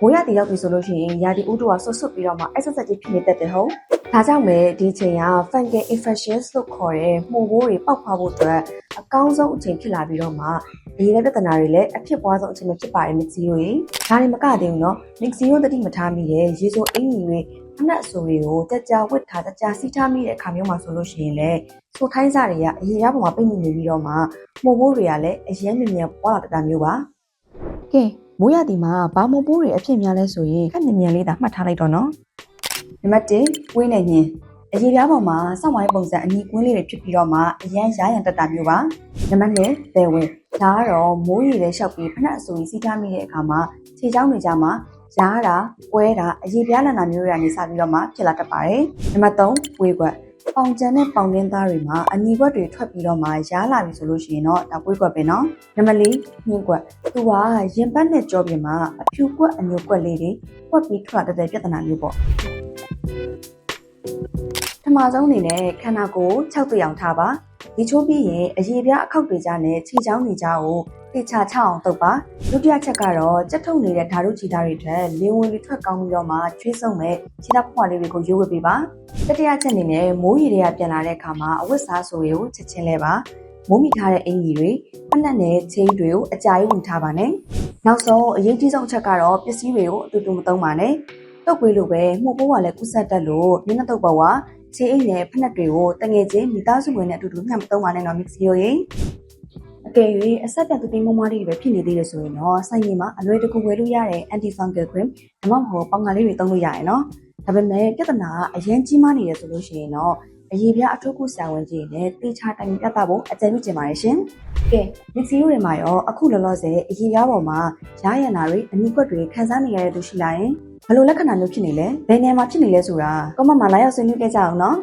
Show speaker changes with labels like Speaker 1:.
Speaker 1: မိုးရတီရောက်ပြီဆိုလို့ရှိရင်ရာဒီဥတုကဆွတ်ဆွတ်ပြီးတော့မှအဲ့ဆက်ဆက်ကြီးဖြစ်နေတတ်တယ်ဟုတ်။ဒါကြောင့်ပဲဒီချိန်က fungal infections လို့ခေါ်တဲ့မှုဘိုးတွေပေါက်ဖွားဖို့အတွက်အကောင်းဆုံးအချိန်ဖြစ်လာပြီးတော့မှဒီရဲ့ပြဿနာတွေလည်းအဖြစ်ပွားဆုံးအချိန်ပဲဖြစ်ပါတယ်မစ်ဇီယိုရေ။ဒါတွေမကသေးဘူးနော်။မစ်ဇီယိုတတိမထားမိရဲ့ရေစိုးအင်ကြီးတွေဖနက်အဆိုတွေကိုတက်ကြဝစ်ထားတက်ကြစီးထားမိတဲ့အခါမျိုးမှာဆိုလို့ရှိရင်လည်းဆိုထိုင်းစားတွေကအရင်ရပုံမှာပိတ်မိနေပြီးတော့မှမှုဘိုးတွေကလည်းအရင်မြင်မြင်ပွားလာတဲ့မျိုးပါ။ကဲမိုးရသည်မှာဘာမပိုးတွေအဖြစ်များလဲဆိုရင်ခက်မြန်မြန်လေးသာမှတ်ထားလိုက်တော့နော်နံပါတ်1ဝင်းနေညင်အရေးပြားပေါ်မှာစောင့်ဝိုင်းပုံစံအနီကွင်းလေးတွေဖြစ်ပြီးတော့မှအရန်ရရန်တက်တာမျိုးပါနံပါတ်2ဘယ်ဝင်ဒါကတော့မိုးရေတွေလျှောက်ပြီးဖနက်အဆူကြီးစီးထားမိတဲ့အခါမှာခြေချောင်းတွေကြမှာရားတာကွဲတာအရေးပြားလန်တာမျိုးတွေကနေစပြီးတော့မှဖြစ်လာတတ်ပါတယ်နံပါတ်3ဝေးကွက်ပေါင်ကျန်တဲ့ပေါင်ရင်းသားတွေမှာအနီကွက်တွေထွက်ပြီးတော့မှရားလာပြီဆိုလို့ရှိရင်တော့ဒါပွေးကွက်ပဲเนาะနံပါတ်4ညှင်းကွက်သူကရင်ပတ်နဲ့ကြောပြင်မှာအဖြူကွက်အညိုကွက်လေးတွေပွက်ပြီးထွက်တဲ့ပြဿနာမျိုးပေါ့ထမဆုံးအနေနဲ့ခန္ဓာကိုယ်6တွေ့အောင်ထားပါဒီချိုးပြီးရင်အရေပြားအခောက်တွေကြားနဲ့ခြေချောင်းတွေကြားကိုတေချာချအောင်တုပ်ပါဒုတိယချက်ကတော့ကြက်ထုံနေတဲ့ဓာတ်ရုပ်ခြေသားတွေထက်လင်းဝင်တွေထွက်ကောင်းပြီးတော့မှချွေးဆုံးမဲ့ခြေသားဖွားလေးတွေကိုရွေးဝတ်ပေးပါတတိယချက်အနေနဲ့မိုးရေတွေကပြန်လာတဲ့အခါမှာအဝတ်စားဆိုတွေကိုချက်ချင်းလဲပါမိုးမိထားတဲ့အင်ကြီးတွေဖက်လက်နဲ့ချင်းတွေကိုအကြာကြီးဝင်ထားပါနဲ့နောက်ဆုံးအရေးကြီးဆုံးချက်ကတော့ပစ္စည်းတွေကိုအတူတူမသုံးပါနဲ့တုပ်ကွေးလိုပဲမှုပိုးကလည်းကုဆက်တက်လို့မျက်နှာတုပ်ပေါ်ကခြေအိမ်နဲ့ဖက်လက်တွေကိုတငယ်ချင်းမိသားစုဝင်နဲ့အတူတူမျှမသုံးပါနဲ့တော့မစ်စီယိုရေအကယ်၍အဆက်ပြတ်သူတင်မမလေးတွေပဲဖြစ်နေသေးတယ်ဆိုရင်တော့ဆိုင်ကြီးမှာအလွယ်တကူဝယ်လို့ရတဲ့ anti fungal cream ဒါမှမဟုတ်ပေါင်ငါလေးတွေသုံးလို့ရတယ်နော်ဒါပေမဲ့ပြဿနာကအရင်ကြီးမားနေရဆိုလို့ရှိရင်တော့အရေးပြအထူးကုဆရာဝန်ကြီးနဲ့တေချာတိုင်ပြသဖို့အကြံပြုချင်ပါတယ်ရှင်ကဲမစ်စီယိုတွေမှာရောအခုလောလောဆယ်အရေးပြပေါ်မှာရားရံတာတွေအနီးကွက်တွေခံစားနေရတဲ့သူရှိလာရင်ဘယ်လိုလက္ခဏာမျိုးဖြစ်နေလဲဘယ်နေရာမှာဖြစ်နေလဲဆိုတာကွန်မန့်မှာလာရောက်ဆွေးနွေးကြအောင်နော်